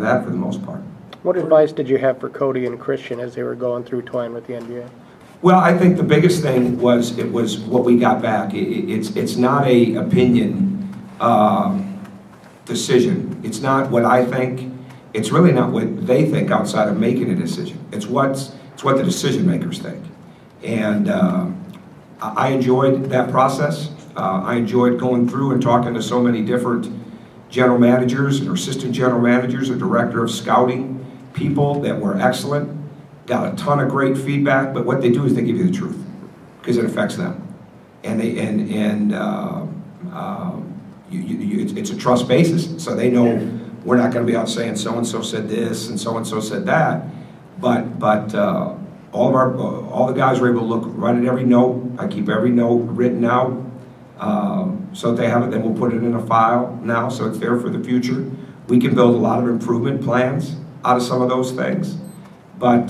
that for the most part. What advice did you have for Cody and Christian as they were going through toying with the NBA? Well, I think the biggest thing was what we got back. It's not a opinion decision. It's not what I think. It's really not what they think outside of making a decision. It's what the decision makers think. And I enjoyed that process. I enjoyed going through and talking to so many different general managers or assistant general managers or director of scouting people that were excellent. Got a ton of great feedback, but what they do is they give you the truth because it affects them. And it's a trust basis, so they know we're not going to be out saying so-and-so said this and so-and-so said that. But all the guys were able to look right at every note. I keep every note written out. So if they have it, then we'll put it in a file now, so it's there for the future. We can build a lot of improvement plans out of some of those things. But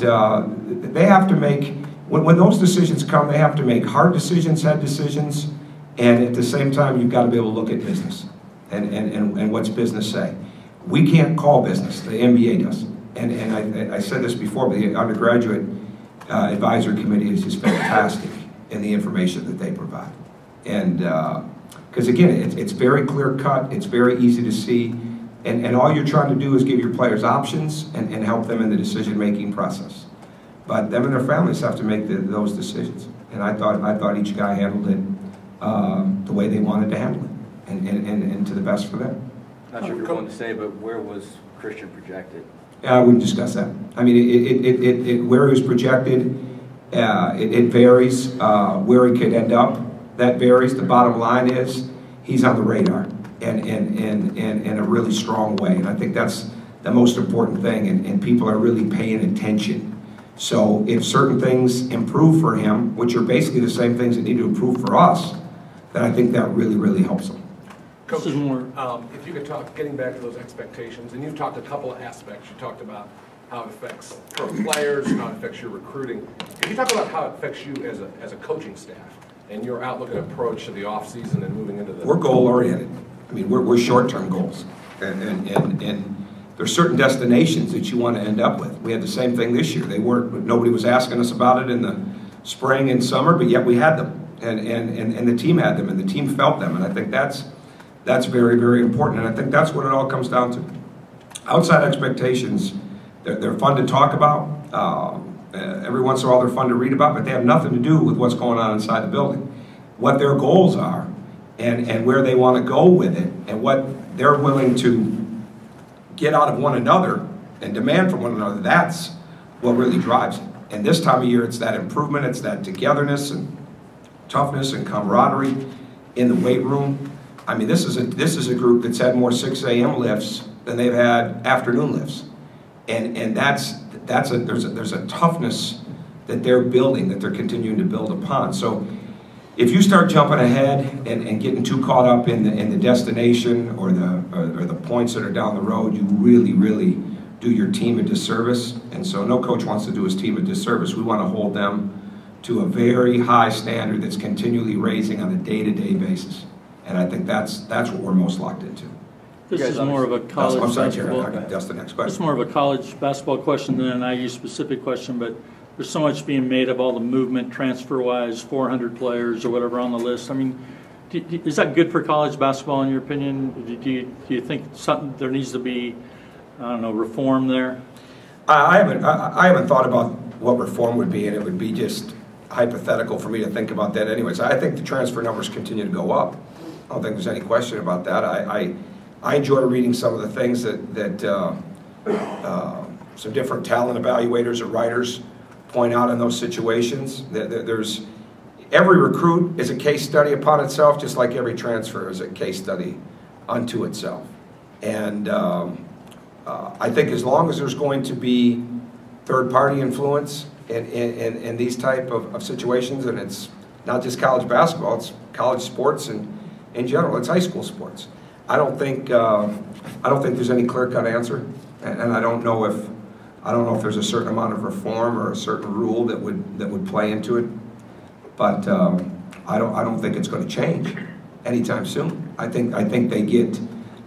they have to make, when those decisions come, they have to make hard decisions, head decisions, and at the same time, you've got to be able to look at business and what's business say. We can't call business, the NBA does. And I said this before, but the undergraduate advisory committee is just fantastic in the information that they provide. And because again, it's very clear cut, it's very easy to see, and all you're trying to do is give your players options and help them in the decision-making process. But them and their families have to make those decisions. And I thought each guy handled it the way they wanted to handle it, and to the best for them. Not sure if you're going to say, but where was Christian projected? I wouldn't discuss that. I mean, where he was projected, it varies. Where he could end up, that varies. The bottom line is he's on the radar, and in a really strong way. And I think that's the most important thing, and people are really paying attention. So if certain things improve for him, which are basically the same things that need to improve for us, then I think that really, really helps him. Coach, if you could talk, getting back to those expectations, and you've talked a couple of aspects. You talked about how it affects pro players, how it affects your recruiting. Can you talk about how it affects you as a coaching staff and your outlook and approach to the offseason and moving into the... We're goal-oriented. I mean, we're short-term goals. And there's certain destinations that you want to end up with. We had the same thing this year. Nobody was asking us about it in the spring and summer, but yet we had them. And the team had them, and the team felt them. And I think that's very, very important, and I think that's what it all comes down to. Outside expectations, they're fun to talk about. Every once in a while they're fun to read about, but they have nothing to do with what's going on inside the building. What their goals are, and where they want to go with it, and what they're willing to get out of one another and demand from one another, that's what really drives it. And this time of year, it's that improvement, it's that togetherness and toughness and camaraderie in the weight room. I mean, this is a group that's had more 6 a.m. lifts than they've had afternoon lifts, and there's a toughness that they're building, that they're continuing to build upon. So, if you start jumping ahead and getting too caught up in the destination or the points that are down the road, you really, really do your team a disservice. And so, no coach wants to do his team a disservice. We want to hold them to a very high standard that's continually raising on a day-to-day basis. And I think that's what we're most locked into. This is more of a college basketball. That's the next question. It's more of a college basketball question than an IU specific question, but there's so much being made of all the movement transfer-wise, 400 players or whatever on the list. I mean, is that good for college basketball in your opinion? Do you think there needs to be, I don't know, reform there? I haven't thought about what reform would be, and it would be just hypothetical for me to think about that anyways. I think the transfer numbers continue to go up. I don't think there's any question about that. I enjoy reading some of the things that some different talent evaluators or writers point out in those situations. There's every recruit is a case study upon itself, just like every transfer is a case study unto itself. And I think as long as there's going to be third-party influence in these type of situations, and it's not just college basketball, it's college sports and in general, it's high school sports. I don't think there's any clear-cut answer, and I don't know if there's a certain amount of reform or a certain rule that would play into it. But I don't think it's going to change anytime soon. I think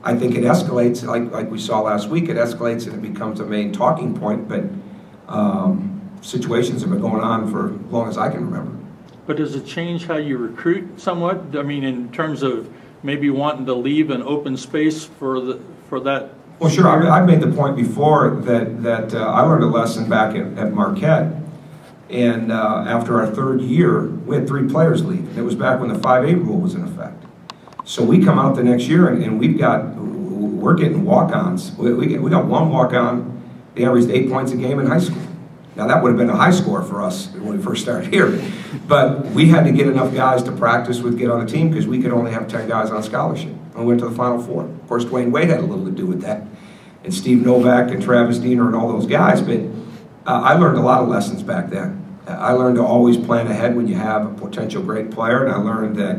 I think it escalates, like we saw last week, it escalates and it becomes a main talking point, but situations have been going on for as long as I can remember. But does it change how you recruit somewhat? I mean, in terms of maybe wanting to leave an open space for that? Well, sure. I've made the point before that I learned a lesson back at Marquette, and after our third year, we had 3 players leave. It was back when the 5A rule was in effect. So we come out the next year, and we're getting walk-ons. We got 1 walk-on. They averaged 8 points a game in high school. Now, that would have been a high score for us when we first started here. But we had to get enough guys to practice with, get on the team, because we could only have 10 guys on scholarship. And we went to the Final Four. Of course, Dwayne Wade had a little to do with that, and Steve Novak and Travis Diener and all those guys. But I learned a lot of lessons back then. I learned to always plan ahead when you have a potential great player, and I learned that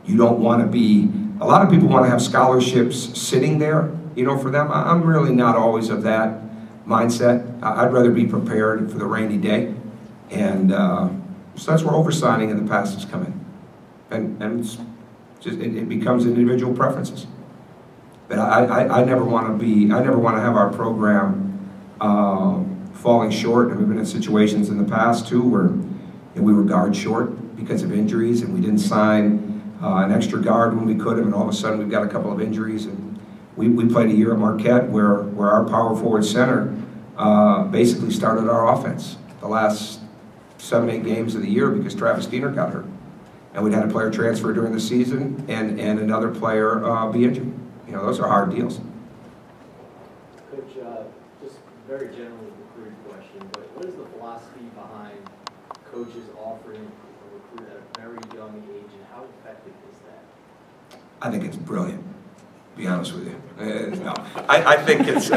you don't want to be, a lot of people want to have scholarships sitting there, for them. I'm really not always of that mindset. I'd rather be prepared for the rainy day, and so that's where oversigning in the past has come in, and it's just, it becomes individual preferences. But I never want to have our program falling short, and we've been in situations in the past too where we were guard short because of injuries, and we didn't sign an extra guard when we could have, and all of a sudden we've got a couple of injuries. And we played a year at Marquette where our power forward center basically started our offense the last 7-8 games of the year because Travis Diener got hurt. And we'd had a player transfer during the season and another player be injured. Those are hard deals. Coach, just very general recruiting question, but what is the philosophy behind coaches offering a recruit at a very young age, and how effective is that? I think it's brilliant, to be honest with you. No, I think it's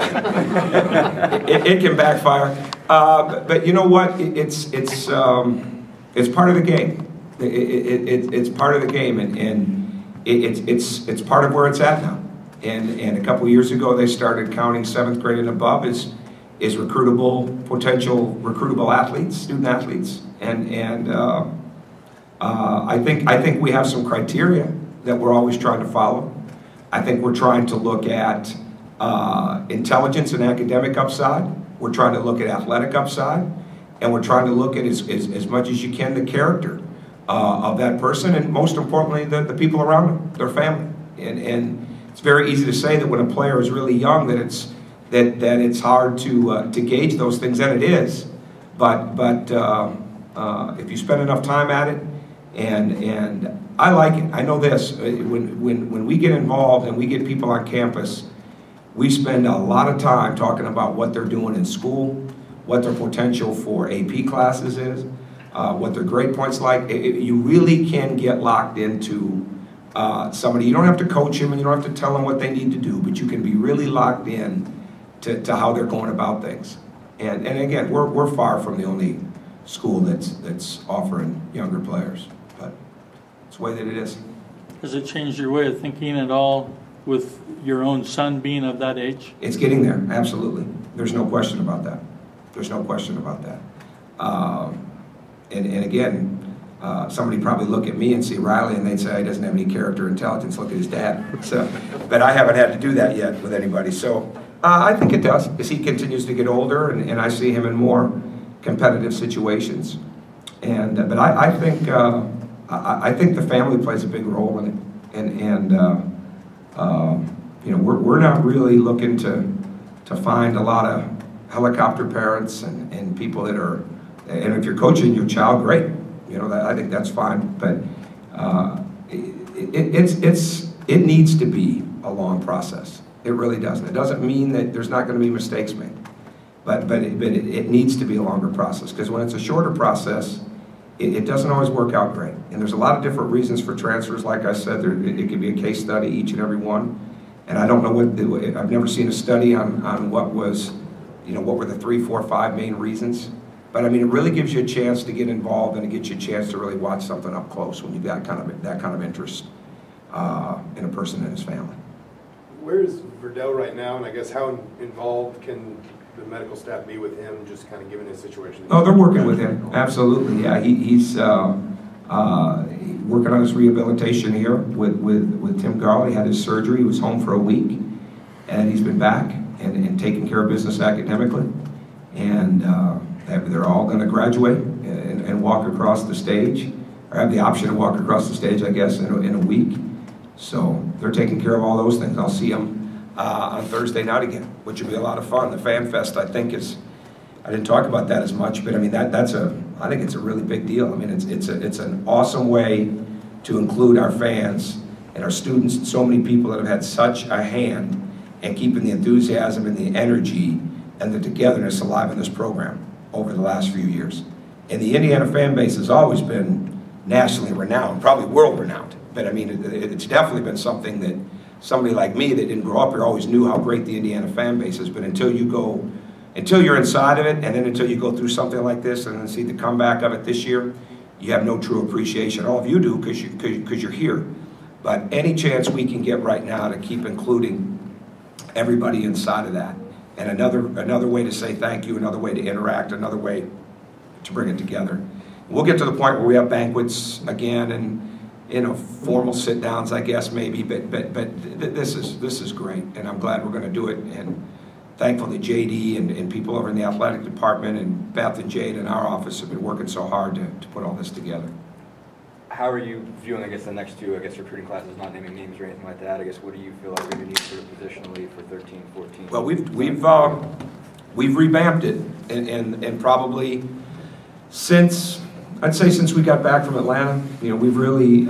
it can backfire, but you know what? It's part of the game. It's part of the game, and it's part of where it's at now. And a couple of years ago, they started counting 7th grade and above as potential recruitable athletes, student athletes, and I think we have some criteria that we're always trying to follow. I think we're trying to look at intelligence and academic upside. We're trying to look at athletic upside, and we're trying to look at as much as you can the character of that person, and most importantly, the people around them, their family. And it's very easy to say that when a player is really young that it's hard to gauge those things, and it is. But if you spend enough time at it, and I like it. I know this. When we get involved and we get people on campus, we spend a lot of time talking about what they're doing in school, what their potential for AP classes is, what their grade points like. You really can get locked into somebody. You don't have to coach them and you don't have to tell them what they need to do, but you can be really locked in to how they're going about things. And again, we're far from the only school that's offering younger players, but it's the way that it is. Has it changed your way of thinking at all with your own son being of that age? It's getting there, absolutely. There's no question about that. There's no question about that. And again, somebody probably look at me and see Riley and they'd say he doesn't have any character or intelligence. Look at his dad. So, but I haven't had to do that yet with anybody. So I think it does as he continues to get older, and I see him in more competitive situations. And but I think the family plays a big role in it. And you know, we're not really looking to find a lot of helicopter parents and people that are, and if you're coaching your child, great. You know, I think that's fine, but it needs to be a long process. It really doesn't. It doesn't mean that there's not going to be mistakes made, but it needs to be a longer process, because when it's a shorter process, it doesn't always work out great. And there's a lot of different reasons for transfers. Like I said, it could be a case study, each and every one. And I don't know I've never seen a study on what was, you know, what were the 3, 4, 5 main reasons. But I mean, it really gives you a chance to get involved, and it gets you a chance to really watch something up close when you've got that kind of interest in a person and his family. Where is Verdell right now, and I guess how involved can the medical staff be with him, just kind of given his situation? Oh, they're working with him, absolutely. Yeah, he's working on his rehabilitation here with Tim Garley. He had his surgery. He was home for a week. and he's been back and taking care of business academically. And they're all going to graduate and walk across the stage, or have the option to walk across the stage, I guess, in a week. So they're taking care of all those things. I'll see them on Thursday night again, which will be a lot of fun. The Fan Fest, I think, I didn't talk about that as much, but I mean, I think it's a really big deal. I mean, it's an awesome way to include our fans and our students, and so many people that have had such a hand in keeping the enthusiasm and the energy and the togetherness alive in this program over the last few years. And the Indiana fan base has always been nationally renowned, probably world renowned. But I mean, it's definitely been something that somebody like me that didn't grow up here always knew how great the Indiana fan base is. But until you're inside of it, and then until you go through something like this and then see the comeback of it this year, you have no true appreciation. All of you do because you're here. But any chance we can get right now to keep including everybody inside of that, and another way to say thank you, another way to interact, another way to bring it together. We'll get to the point where we have banquets again and formal sit-downs, I guess, maybe, but this is great, and I'm glad we're going to do it. And thankful that JD and people over in the athletic department and Beth and Jade in our office have been working so hard to put all this together. How are you viewing, I guess, the next two, recruiting classes, not naming names or anything like that? I guess, what do you feel like we're going to need sort of positionally for 13, 14? Well, we've revamped it, and probably since we got back from Atlanta, we've really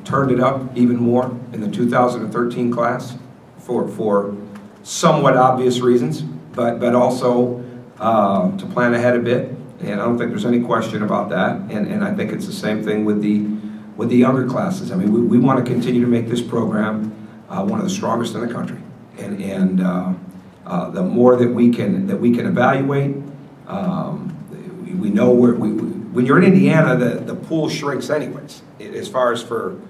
turned it up even more in the 2013 class for somewhat obvious reasons, but also to plan ahead a bit. And I don't think there's any question about that. And I think it's the same thing with the younger classes. I mean, we want to continue to make this program one of the strongest in the country. And the more that we can evaluate, we know when you're in Indiana, the pool shrinks anyways, as far as for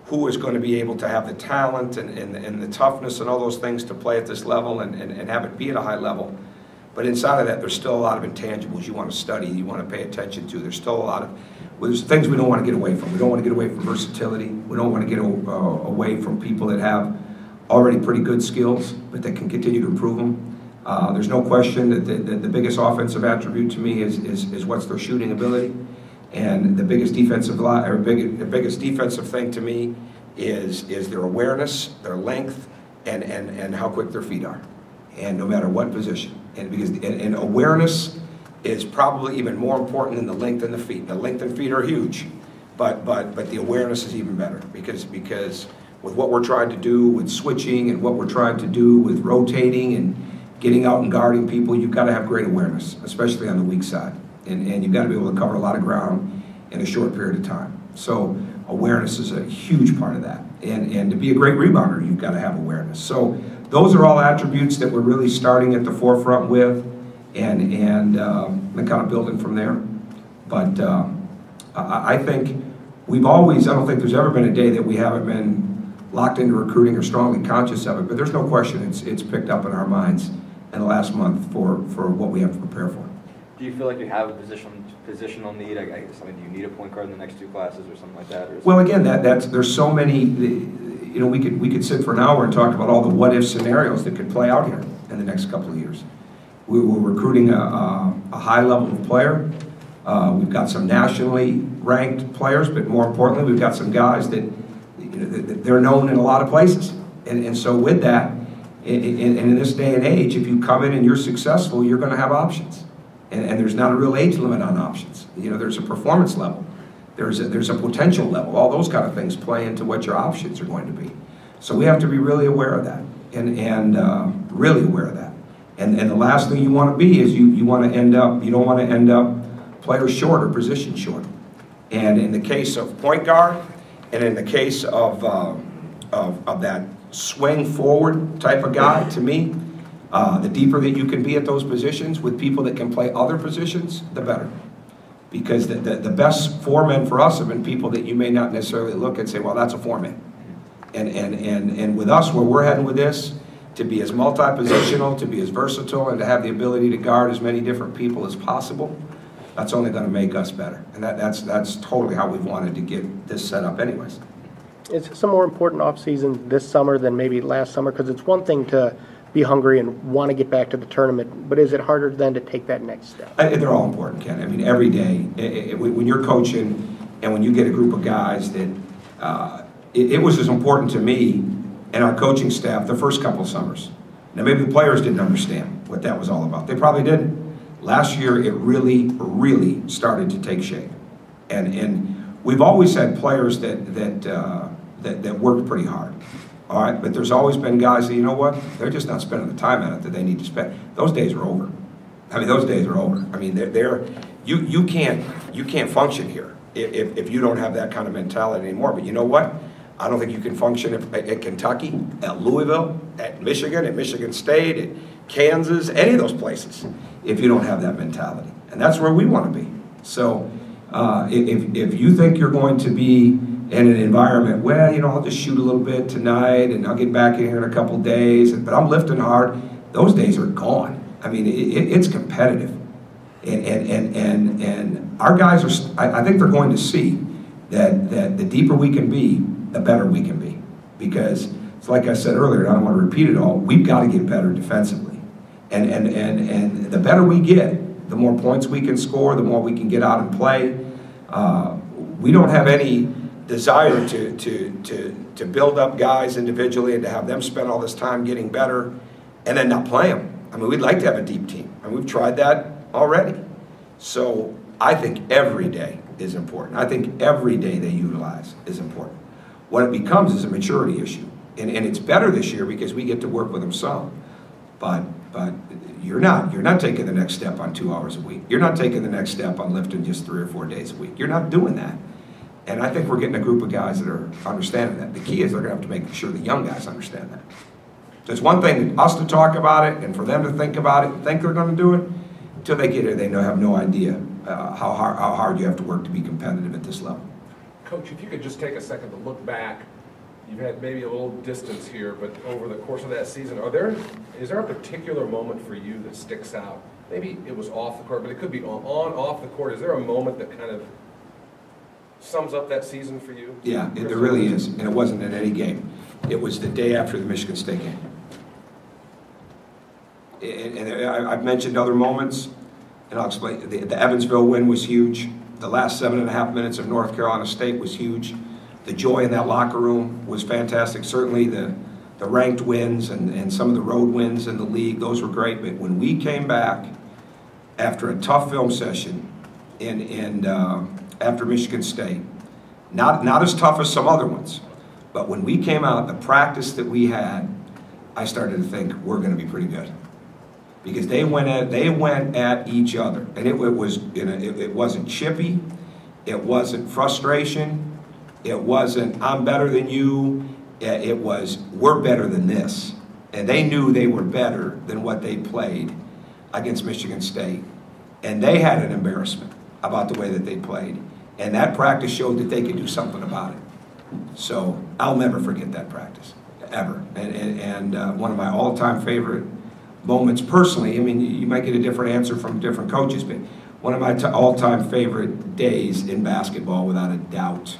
who is going to be able to have the talent and the toughness and all those things to play at this level and have it be at a high level. But inside of that, there's still a lot of intangibles you want to study, you want to pay attention to. There's still there's things we don't want to get away from. We don't want to get away from versatility. We don't want to get away from people that have already pretty good skills, but that can continue to improve them. There's no question that the biggest offensive attribute to me is what's their shooting ability. And the biggest defensive thing to me is their awareness, their length, and how quick their feet are. And no matter what position. And awareness is probably even more important than the length and the feet. The length and feet are huge, but the awareness is even better because with what we're trying to do with switching and what we're trying to do with rotating and getting out and guarding people, you've got to have great awareness, especially on the weak side. And you've got to be able to cover a lot of ground in a short period of time. So awareness is a huge part of that. And to be a great rebounder, you've got to have awareness. So those are all attributes that we're really starting at the forefront with and kind of building from there. But I think I don't think there's ever been a day that we haven't been locked into recruiting or strongly conscious of it, but there's no question it's picked up in our minds in the last month for what we have to prepare for. Do you feel like you have a positional need? I guess, do you need a point guard in the next two classes or something like that? Well, again, there's so many. We could sit for an hour and talk about all the what-if scenarios that could play out here in the next couple of years. We're recruiting a high level of player. We've got some nationally ranked players, but more importantly, we've got some guys that they're known in a lot of places. And so with that, in this day and age, if you come in and you're successful, you're going to have options. And there's not a real age limit on options. There's a performance level. There's a potential level. All those kind of things play into what your options are going to be. So we have to be really aware of that and really aware of that. And the last thing you want to be is you don't want to end up player short or position short. And in the case of point guard, and in the case of that swing forward type of guy, to me, the deeper that you can be at those positions with people that can play other positions, the better. Because the best foremen for us have been people that you may not necessarily look and say, well, that's a foreman. And with us, where we're heading with this, to be as multi-positional, to be as versatile, and to have the ability to guard as many different people as possible, that's only going to make us better. And that's totally how we've wanted to get this set up anyways. Is this a more important offseason this summer than maybe last summer? Because it's one thing to be hungry and want to get back to the tournament, but is it harder then to take that next step? They're all important, Ken. I mean, every day, when you're coaching and when you get a group of guys that, it was as important to me and our coaching staff the first couple of summers. Now, maybe the players didn't understand what that was all about. They probably didn't. Last year, it really, really started to take shape. And we've always had players that worked pretty hard. All right, but there's always been guys that, you know what, they're just not spending the time on it that they need to spend. Those days are over. I mean, those days are over. I mean, you can't function here if you don't have that kind of mentality anymore. But you know what? I don't think you can function at Kentucky, at Louisville, at Michigan State, at Kansas, any of those places, if you don't have that mentality. And that's where we want to be. So if you think you're going to be in an environment, well, you know, I'll just shoot a little bit tonight and I'll get back in here in a couple days, but I'm lifting hard, those days are gone. I mean, it's competitive. And our guys are, I think they're going to see that the deeper we can be, the better we can be. Because, it's like I said earlier, and I don't want to repeat it all, we've got to get better defensively. And the better we get, the more points we can score, the more we can get out and play. We don't have any desire to build up guys individually and to have them spend all this time getting better and then not play them. I mean, we'd like to have a deep team, and we've tried that already. So I think every day is important. I think every day they utilize is important. What it becomes is a maturity issue, and it's better this year because we get to work with them some. But you're not taking the next step on 2 hours a week. You're not taking the next step on lifting just 3 or 4 days a week. You're not doing that. And I think we're getting a group of guys that are understanding that. The key is they're going to have to make sure the young guys understand that. So it's one thing us to talk about it and for them to think about it and think they're going to do it. Until they get here, they have no idea how hard you have to work to be competitive at this level. Coach, if you could just take a second to look back, you've had maybe a little distance here, but over the course of that season, is there a particular moment for you that sticks out? Maybe it was off the court, but it could be off the court. Is there a moment that kind of sums up that season for you? Yeah, there really is, and it wasn't in any game. It was the day after the Michigan State game. And I've mentioned other moments, and I'll explain. The Evansville win was huge. The last 7.5 minutes of North Carolina State was huge. The joy in that locker room was fantastic. Certainly the ranked wins and some of the road wins in the league, those were great. But when we came back after a tough film session after Michigan State, not as tough as some other ones, but when we came out, the practice that we had, I started to think we're going to be pretty good. Because they went at each other, and it wasn't chippy, it wasn't frustration, it wasn't I'm better than you, it was we're better than this, and they knew they were better than what they played against Michigan State, and they had an embarrassment about the way that they played, and that practice showed that they could do something about it. So I'll never forget that practice ever, and one of my all-time favorite moments personally. I mean, you might get a different answer from different coaches, but one of my all-time favorite days in basketball, without a doubt.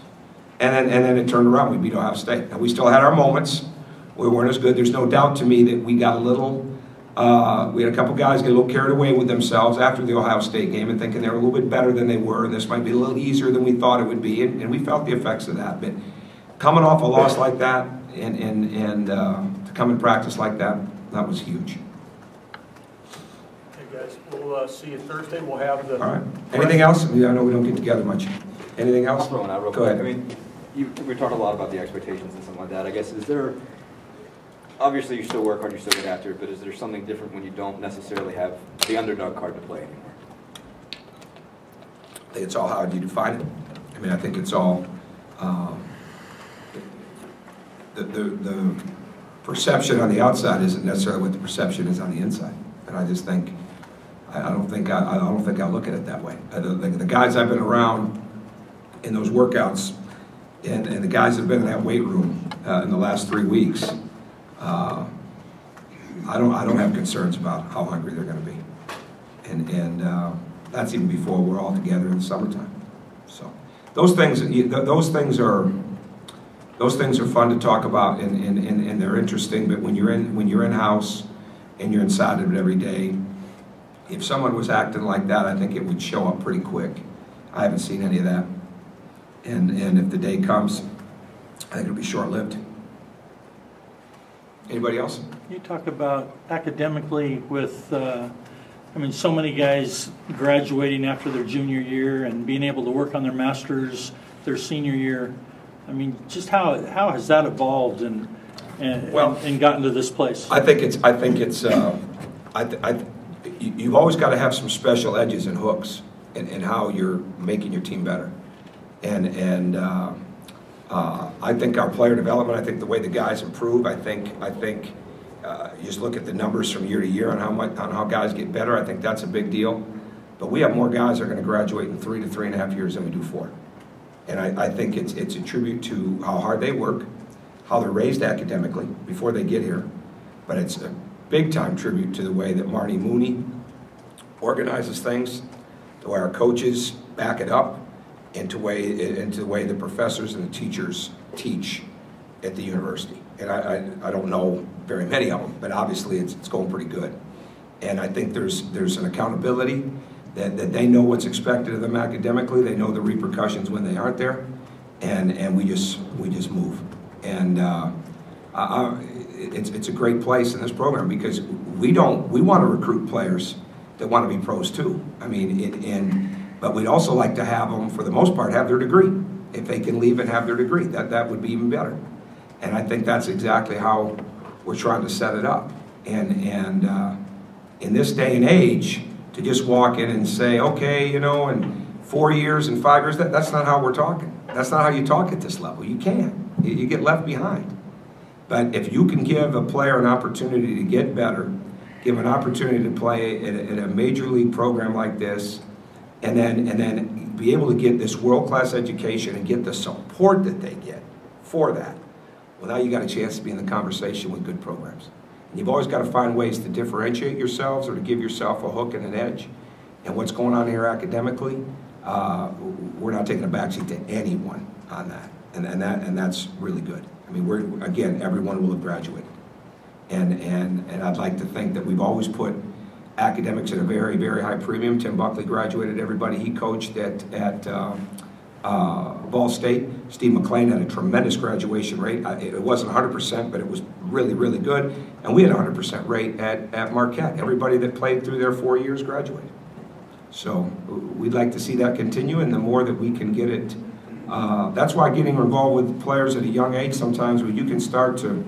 And then it turned around. We beat Ohio State. Now, we still had our moments. We weren't as good. There's no doubt to me that we got a little, we had a couple guys get a little carried away with themselves after the Ohio State game and thinking they were a little bit better than they were, and this might be a little easier than we thought it would be, and we felt the effects of that. But coming off a loss like that and to come and practice like that, that was huge. We'll see you Thursday. We'll have the... All right. Anything else? I know we don't get together much. Anything else? I'll throw one out real Go quick. ahead. I mean, we talked a lot about the expectations and something like that. I guess, is there, obviously you still work hard, you still get after it, but is there something different when you don't necessarily have the underdog card to play anymore? I think it's all how you define it. I mean, I think it's all the perception on the outside isn't necessarily what the perception is on the inside. And I just think I don't think I look at it that way. The guys I've been around in those workouts, and the guys that have been in that weight room in the last 3 weeks, I don't have concerns about how hungry they're going to be, and that's even before we're all together in the summertime. So those things are those things are fun to talk about, and they're interesting. But when you're in house and you're inside of it every day, if someone was acting like that, I think it would show up pretty quick. I haven't seen any of that, and if the day comes, I think it'll be short-lived. Anybody else? You talk about academically with, I mean, so many guys graduating after their junior year and being able to work on their master's their senior year. I mean, just how has that evolved and gotten to this place? I think you've always got to have some special edges and hooks in how you're making your team better, and I think our player development, I think the way the guys improve, I think you just look at the numbers from year to year on how guys get better. I think that's a big deal. But we have more guys that are going to graduate in 3 to 3.5 years than we do 4. And I think it's a tribute to how hard they work, how they're raised academically before they get here. But it's a big-time tribute to the way that Marty Mooney organizes things, the way our coaches back it up, into the way the professors and the teachers teach at the university. And I don't know very many of them, but obviously it's going pretty good. And I think there's an accountability that they know what's expected of them academically. They know the repercussions when they aren't there, and we just move. And it's a great place in this program because we want to recruit players that want to be pros too. I mean, but we'd also like to have them, for the most part, have their degree. If they can leave and have their degree, that would be even better. And I think that's exactly how we're trying to set it up. And in this day and age, to just walk in and say, okay, you know, in 4 years and 5 years, that's not how we're talking. That's not how you talk at this level. You can't. You get left behind. But if you can give a player an opportunity to get better, give an opportunity to play at a major league program like this, and then be able to get this world-class education and get the support that they get for that, well, now you got a chance to be in the conversation with good programs. And you've always got to find ways to differentiate yourselves or to give yourself a hook and an edge. And what's going on here academically, we're not taking a backseat to anyone on that. And that's really good. I mean, again, everyone will have graduated. And I'd like to think that we've always put academics at a very, very high premium. Tim Buckley graduated everybody he coached at Ball State. Steve McLean had a tremendous graduation rate. It wasn't 100%, but it was really, really good. And we had a 100% rate at Marquette. Everybody that played through their 4 years graduated. So we'd like to see that continue, and the more that we can get it, that's why getting involved with players at a young age sometimes, where you can start to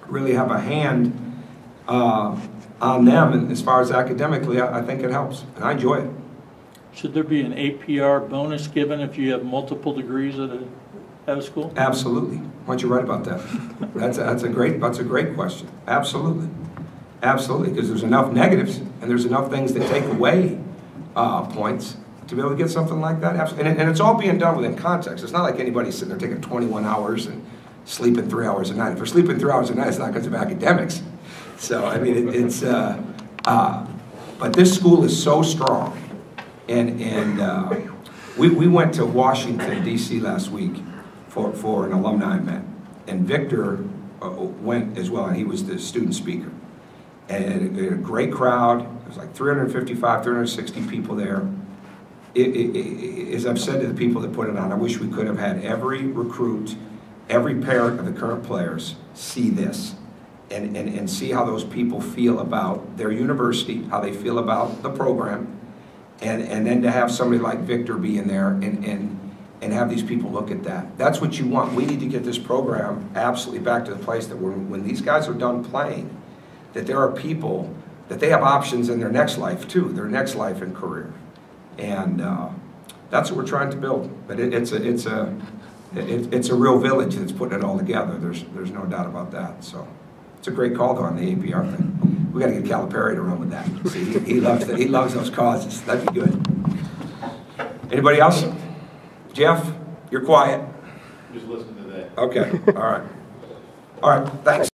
really have a hand on them, and as far as academically, I think it helps, and I enjoy it. Should there be an APR bonus given if you have multiple degrees at a school? Absolutely. Why don't you write about that? That's a great question. Absolutely, absolutely, because there's enough negatives and there's enough things that take away points to be able to get something like that. Absolutely. And it's all being done within context. It's not like anybody's sitting there taking 21 hours and sleeping 3 hours a night. If we're sleeping 3 hours a night, it's not because of academics. So I mean, but this school is so strong. And we went to Washington, D.C. last week for an alumni event. And Victor went as well, and he was the student speaker. And a great crowd. It was like 355, 360 people there. As I've said to the people that put it on, I wish we could have had every recruit, every parent of the current players see this and see how those people feel about their university, how they feel about the program. And then to have somebody like Victor be in there and have these people look at that. That's what you want. We need to get this program absolutely back to the place that when these guys are done playing, that there are people, that they have options in their next life too, their next life and career. And that's what we're trying to build. But it's a real village that's putting it all together. There's no doubt about that. So it's a great call though on the APR thing. We got to get Calipari to run with that. See, he loves those causes. That'd be good. Anybody else? Jeff, you're quiet. Just listen to that. Okay. All right. All right. Thanks.